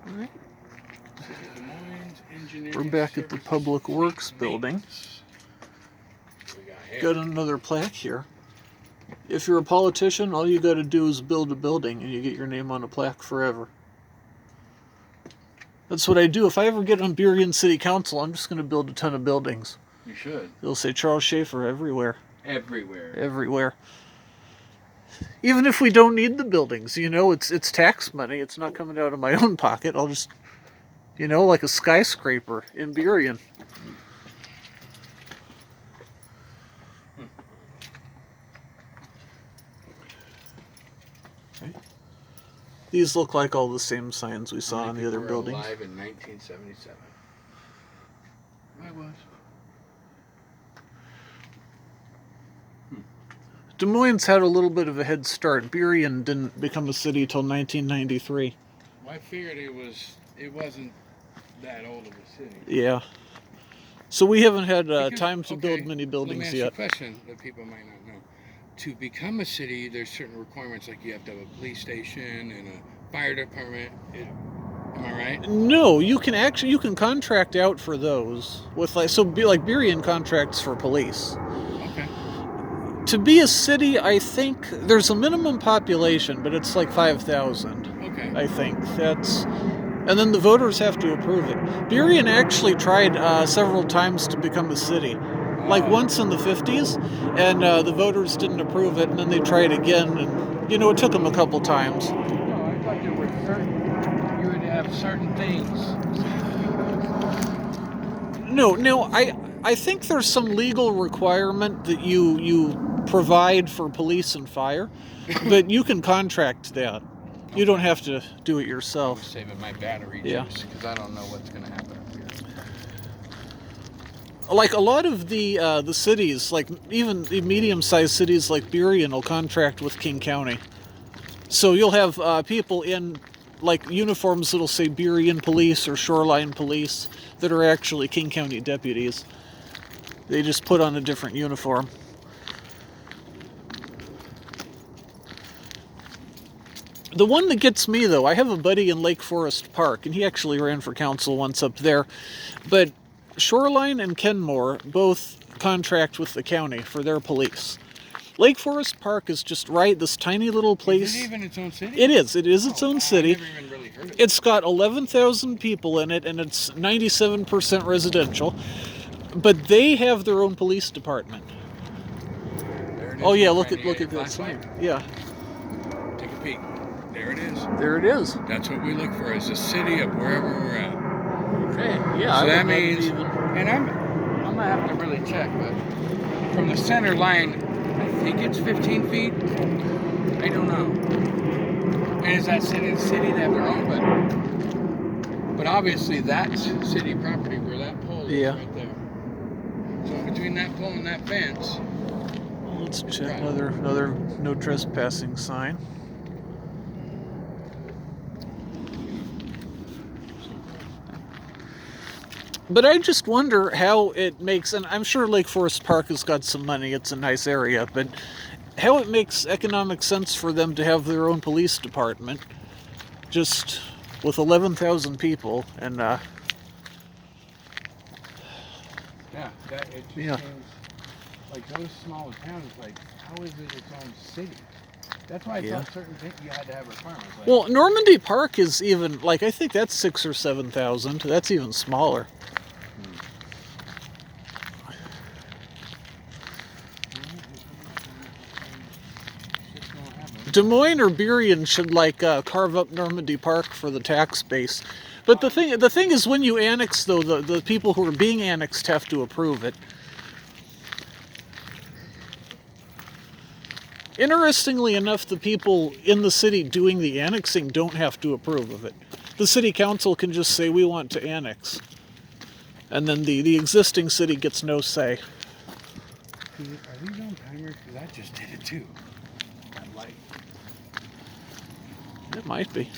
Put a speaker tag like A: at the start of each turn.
A: Alright.
B: Moines
A: We're back at the Public Works building. Got another plaque here. If you're a politician, all you got to do is build a building and you get your name on a plaque forever. That's what I do. If I ever get on Burien City Council, I'm just going to build a ton of buildings.
B: You should.
A: They'll say Charles Schaefer everywhere.
B: Everywhere.
A: Everywhere. Even if we don't need the buildings, you know, it's tax money. It's not coming out of my own pocket. I'll just, you know, like a skyscraper in Burien. Okay. These look like all the same signs we saw in the other buildings.
B: Alive in 1977. I was.
A: Des Moines had a little bit of a head start. Burien didn't become a city till 1993.
B: Well, I figured it wasn't that old of a city.
A: Yeah. So we haven't had time to build many buildings
B: yet. Let me ask
A: yet.
B: you a question that people might not know. To become a city, there's certain requirements, like you have to have a police station and a fire department. Am I right?
A: No, you can contract out for those with like Burien contracts for police.
B: Okay.
A: To be a city, I think there's a minimum population, but it's like 5,000.
B: Okay.
A: I think and then the voters have to approve it. Burien actually tried several times to become a city, like once in the 50s, and the voters didn't approve it, and then they tried again, and you know it took them a couple times.
B: No, I thought there were you would have certain things.
A: No, I think there's some legal requirement that you provide for police and fire, but you can contract that. You don't have to do it yourself.
B: I'm saving my battery juice because I don't know what's going to happen up here.
A: Like a lot of the cities, like even the medium-sized cities like Burien will contract with King County. So you'll have people in like uniforms that'll say Burien Police or Shoreline Police that are actually King County deputies. They just put on a different uniform. The one that gets me, though, I have a buddy in Lake Forest Park, and he actually ran for council once up there. But Shoreline and Kenmore both contract with the county for their police. Lake Forest Park is just this tiny little place.
B: Is it even its own city?
A: It is. It is its own city.
B: I never even really heard of it.
A: It's got 11,000 people in it, and it's 97% residential. But they have their own police department.
B: There it is.
A: Oh yeah, look at that sign. Yeah.
B: Take a peek. There it is.
A: There it is.
B: That's what we look for as a city of wherever we're at.
A: Okay. Yeah.
B: So that means, and I'm gonna have to really check, but from the center line, I think it's 15 feet. I don't know. And is that city the city? They have their own, but obviously that's city property where that pole is right there. So between that pole and that fence.
A: Well, let's check another no trespassing sign. But I just wonder how it makes, and I'm sure Lake Forest Park has got some money, it's a nice area, but how it makes economic sense for them to have their own police department, just with 11,000 people, and
B: yeah, it just seems like those small towns, like, how is it its own city? That's why I thought certain things you had to have requirements. Like,
A: well, Normandy Park is even, like, I think that's 6,000 or 7,000. That's even smaller. Des Moines or Burien should carve up Normandy Park for the tax base. But the thing is, when you annex, though, the people who are being annexed have to approve it. Interestingly enough, the people in the city doing the annexing don't have to approve of it. The city council can just say, we want to annex. And then the existing city gets no say.
B: Are these on timers? Because I just did it too. That light.
A: It might be.